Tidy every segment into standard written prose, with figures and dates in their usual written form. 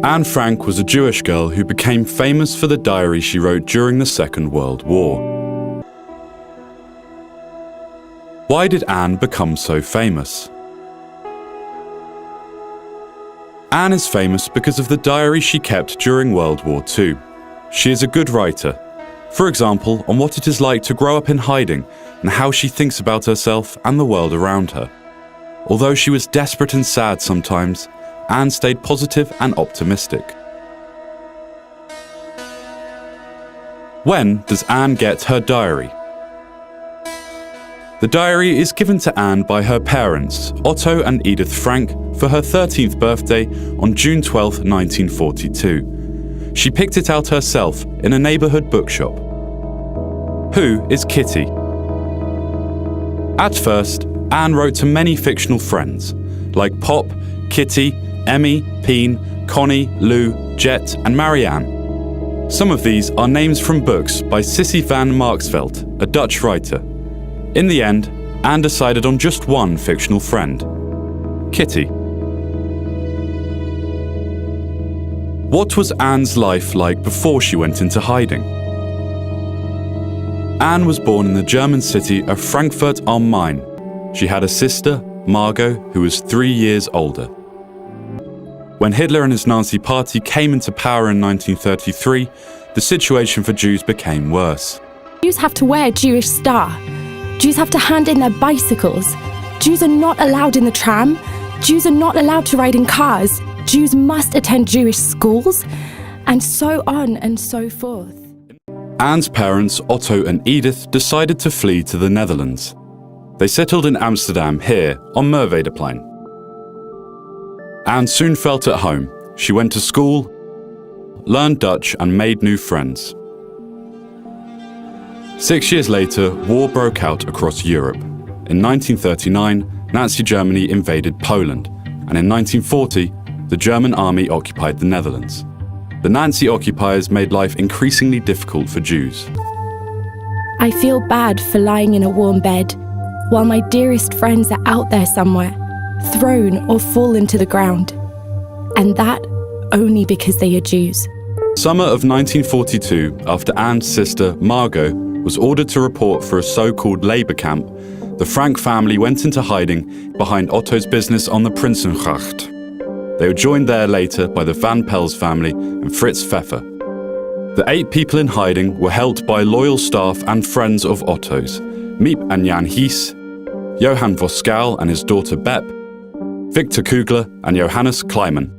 Anne Frank was a Jewish girl who became famous for the diary she wrote during the Second World War. Why did Anne become so famous? Anne is famous because of the diary she kept during World War II. She is a good writer, for example, on what it is like to grow up in hiding and how she thinks about herself and the world around her. Although she was desperate and sad sometimes, Anne stayed positive and optimistic. When does Anne get her diary? The diary is given to Anne by her parents, Otto and Edith Frank, for her 13th birthday on June 12, 1942. She picked it out herself in a neighbourhood bookshop. Who is Kitty? At first, Anne wrote to many fictional friends, like Pop, Kitty, Emmy, Peen, Connie, Lou, Jet and Marianne. Some of these are names from books by Sissy van Marksveld, a Dutch writer. In the end, Anne decided on just one fictional friend, Kitty. What was Anne's life like before she went into hiding? Anne was born in the German city of Frankfurt am Main. She had a sister, Margot, who was 3 years older. When Hitler and his Nazi party came into power in 1933, the situation for Jews became worse. Jews have to wear a Jewish star. Jews have to hand in their bicycles. Jews are not allowed in the tram. Jews are not allowed to ride in cars. Jews must attend Jewish schools, and so on and so forth. Anne's parents, Otto and Edith, decided to flee to the Netherlands. They settled in Amsterdam here on Merwedeplein. Anne soon felt at home. She went to school, learned Dutch and made new friends. 6 years later, war broke out across Europe. In 1939, Nazi Germany invaded Poland, and in 1940, the German army occupied the Netherlands. The Nazi occupiers made life increasingly difficult for Jews. I feel bad for lying in a warm bed, while my dearest friends are out there somewhere, thrown or fallen to the ground. And that only because they are Jews. Summer of 1942, after Anne's sister, Margot, was ordered to report for a so-called labour camp, the Frank family went into hiding behind Otto's business on the Prinsengracht. They were joined there later by the Van Pels family and Fritz Pfeffer. The 8 people in hiding were helped by loyal staff and friends of Otto's, Miep and Jan Hies, Johan Voskuil and his daughter Bep, Victor Kugler and Johannes Kleiman.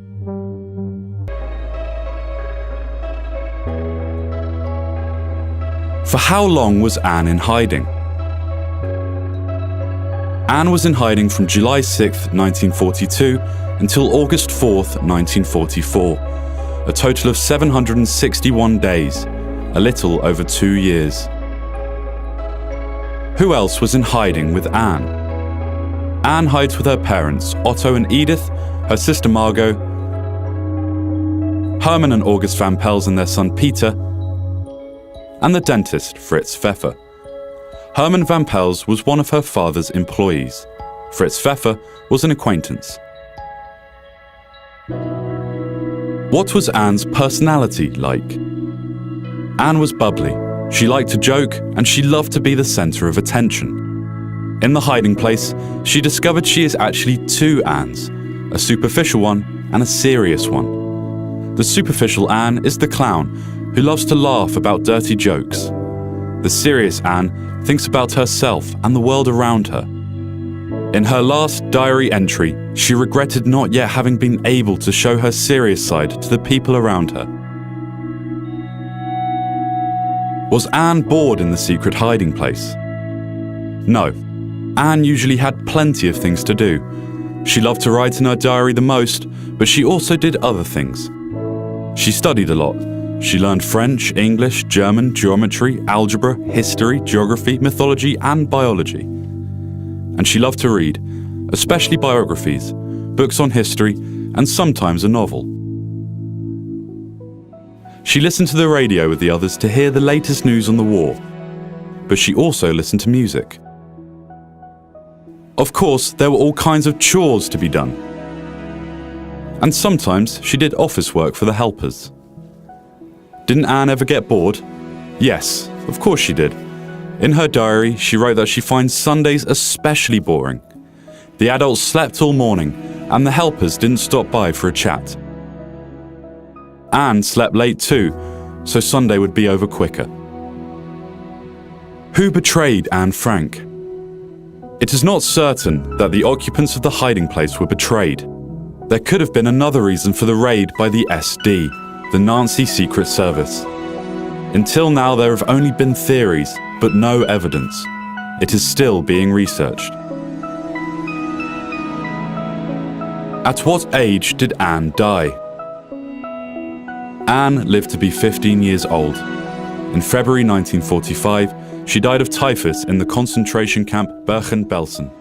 For how long was Anne in hiding? Anne was in hiding from July 6, 1942 until August 4, 1944, a total of 761 days, a little over 2 years. Who else was in hiding with Anne? Anne hides with her parents, Otto and Edith, her sister Margot, Herman and August Van Pels and their son Peter, and the dentist Fritz Pfeffer. Herman Van Pels was one of her father's employees. Fritz Pfeffer was an acquaintance. What was Anne's personality like? Anne was bubbly. She liked to joke and she loved to be the centre of attention. In the hiding place, she discovered she is actually 2 Annes, a superficial one and a serious one. The superficial Anne is the clown who loves to laugh about dirty jokes. The serious Anne thinks about herself and the world around her. In her last diary entry, she regretted not yet having been able to show her serious side to the people around her. Was Anne bored in the secret hiding place? No. Anne usually had plenty of things to do. She loved to write in her diary the most, but she also did other things. She studied a lot. She learned French, English, German, geometry, algebra, history, geography, mythology, and biology. And she loved to read, especially biographies, books on history, and sometimes a novel. She listened to the radio with the others to hear the latest news on the war, but she also listened to music. Of course, there were all kinds of chores to be done. And sometimes she did office work for the helpers. Didn't Anne ever get bored? Yes, of course she did. In her diary, she wrote that she finds Sundays especially boring. The adults slept all morning, and the helpers didn't stop by for a chat. Anne slept late too, so Sunday would be over quicker. Who betrayed Anne Frank? It is not certain that the occupants of the hiding place were betrayed. There could have been another reason for the raid by the SD, the Nazi Secret Service. Until now, there have only been theories, but no evidence. It is still being researched. At what age did Anne die? Anne lived to be 15 years old. In February 1945, she died of typhus in the concentration camp Bergen-Belsen.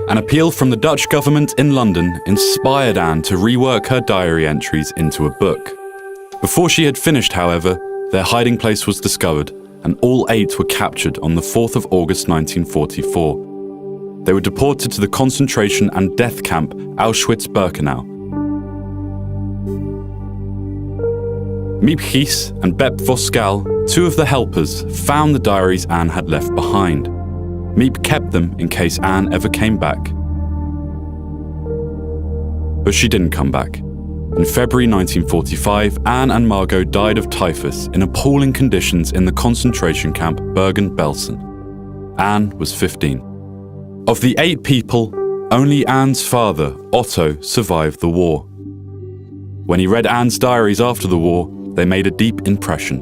An appeal from the Dutch government in London inspired Anne to rework her diary entries into a book. Before she had finished, however, their hiding place was discovered, and all 8 were captured on the 4th of August 1944. They were deported to the concentration and death camp Auschwitz-Birkenau. Miep Gies and Bep Voskuil, 2 of the helpers, found the diaries Anne had left behind. Miep kept them in case Anne ever came back. But she didn't come back. In February 1945, Anne and Margot died of typhus in appalling conditions in the concentration camp Bergen-Belsen. Anne was 15. Of the 8 people, only Anne's father, Otto, survived the war. When he read Anne's diaries after the war, they made a deep impression.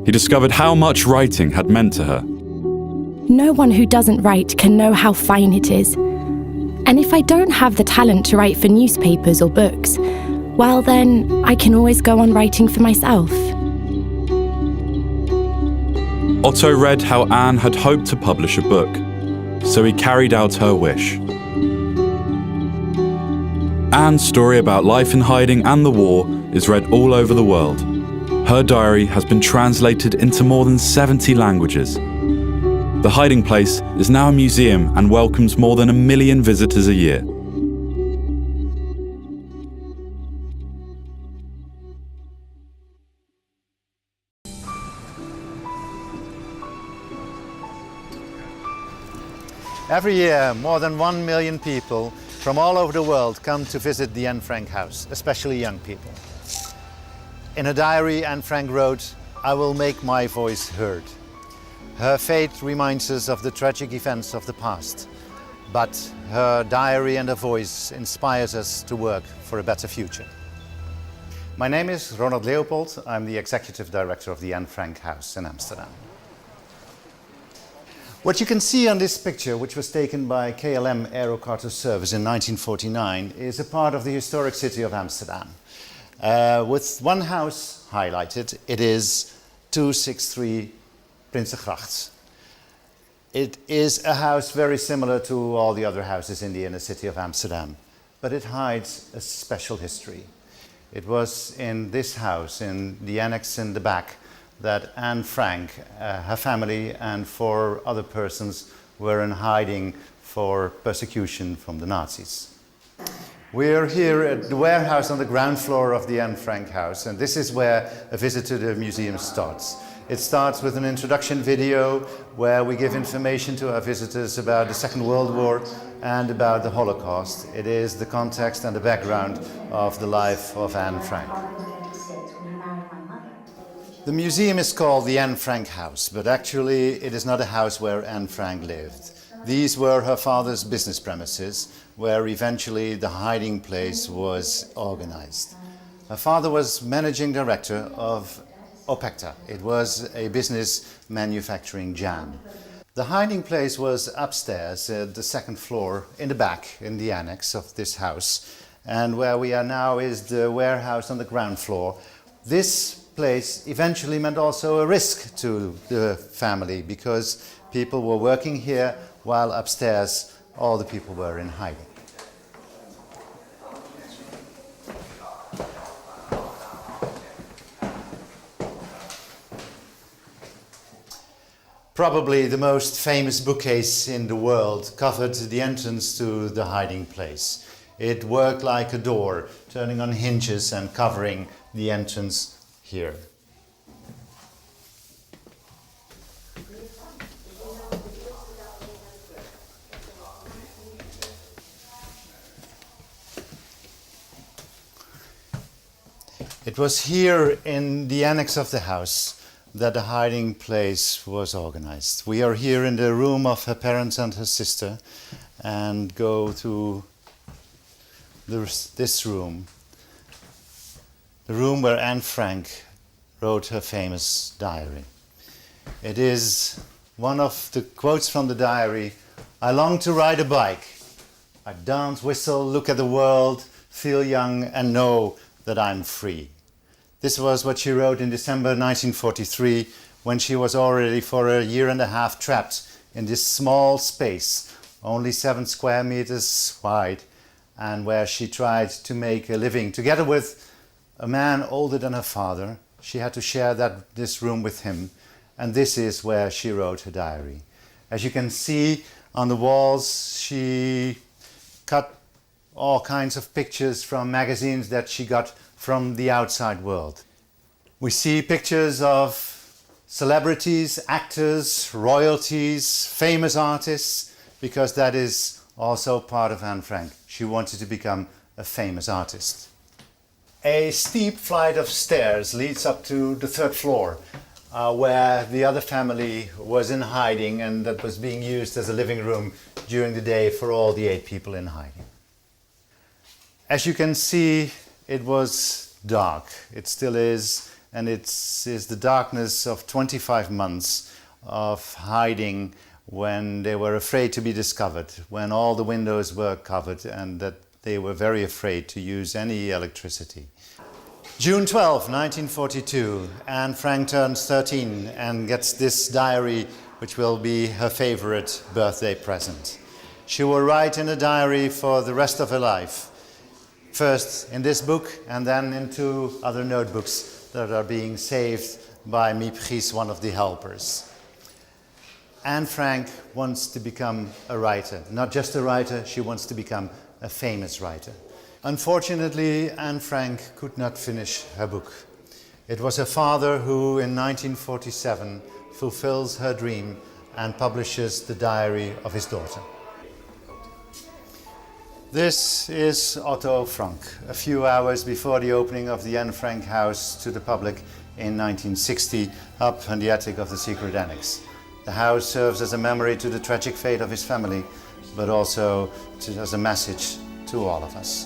He discovered how much writing had meant to her. No one who doesn't write can know how fine it is. And if I don't have the talent to write for newspapers or books, well then, I can always go on writing for myself. Otto read how Anne had hoped to publish a book, so he carried out her wish. Anne's story about life in hiding and the war is read all over the world. Her diary has been translated into more than 70 languages. The hiding place is now a museum and welcomes more than 1 million visitors a year. Every year, more than 1 million people from all over the world come to visit the Anne Frank house, especially young people. In a diary Anne Frank wrote, "I will make my voice heard." Her fate reminds us of the tragic events of the past, but her diary and her voice inspires us to work for a better future. My name is Ronald Leopold. I'm the Executive Director of the Anne Frank House in Amsterdam. What you can see on this picture, which was taken by KLM Aerocargo Service in 1949, is a part of the historic city of Amsterdam. With one house highlighted, it is 263 Prinsengracht. It is a house very similar to all the other houses in the inner city of Amsterdam, but it hides a special history. It was in this house, in the annex in the back, that Anne Frank, her family and 4 other persons were in hiding for persecution from the Nazis. We're here at the warehouse on the ground floor of the Anne Frank house, and this is where a visit to the museum starts. It starts with an introduction video where we give information to our visitors about the Second World War and about the Holocaust. It is the context and the background of the life of Anne Frank. The museum is called the Anne Frank House, but actually it is not a house where Anne Frank lived. These were her father's business premises, where eventually the hiding place was organized. Her father was managing director of Opekta. It was a business manufacturing jam. The hiding place was upstairs at the 2nd floor in the back, in the annex of this house. And where we are now is the warehouse on the ground floor. This place eventually meant also a risk to the family because people were working here while upstairs all the people were in hiding. Probably the most famous bookcase in the world covered the entrance to the hiding place. It worked like a door, turning on hinges and covering the entrance here. It was here in the annex of the house that the hiding place was organized. We are here in the room of her parents and her sister and go to this room, the room where Anne Frank wrote her famous diary. It is one of the quotes from the diary: "I long to ride a bike. I dance, whistle, look at the world, feel young and know that I'm free." This was what she wrote in December 1943, when she was already for a year and a half trapped in this small space, only 7 square meters wide, and where she tried to make a living together with a man older than her father. She had to share this room with him, and this is where she wrote her diary. As you can see on the walls, she cut all kinds of pictures from magazines that she got from the outside world. We see pictures of celebrities, actors, royalties, famous artists, because that is also part of Anne Frank. She wanted to become a famous artist. A steep flight of stairs leads up to the 3rd floor, where the other family was in hiding, and that was being used as a living room during the day for all the 8 people in hiding. As you can see, it was dark. It still is, and it is the darkness of 25 months of hiding when they were afraid to be discovered, when all the windows were covered and that they were very afraid to use any electricity. June 12, 1942, Anne Frank turns 13 and gets this diary, which will be her favorite birthday present. She will write in a diary for the rest of her life. First in this book, and then in 2 other notebooks that are being saved by Miepgies, one of the helpers. Anne Frank wants to become a writer. Not just a writer, she wants to become a famous writer. Unfortunately, Anne Frank could not finish her book. It was her father who, in 1947, fulfills her dream and publishes the diary of his daughter. This is Otto Frank, a few hours before the opening of the Anne Frank house to the public in 1960, up in the attic of the secret annex. The house serves as a memory to the tragic fate of his family, but also as a message to all of us.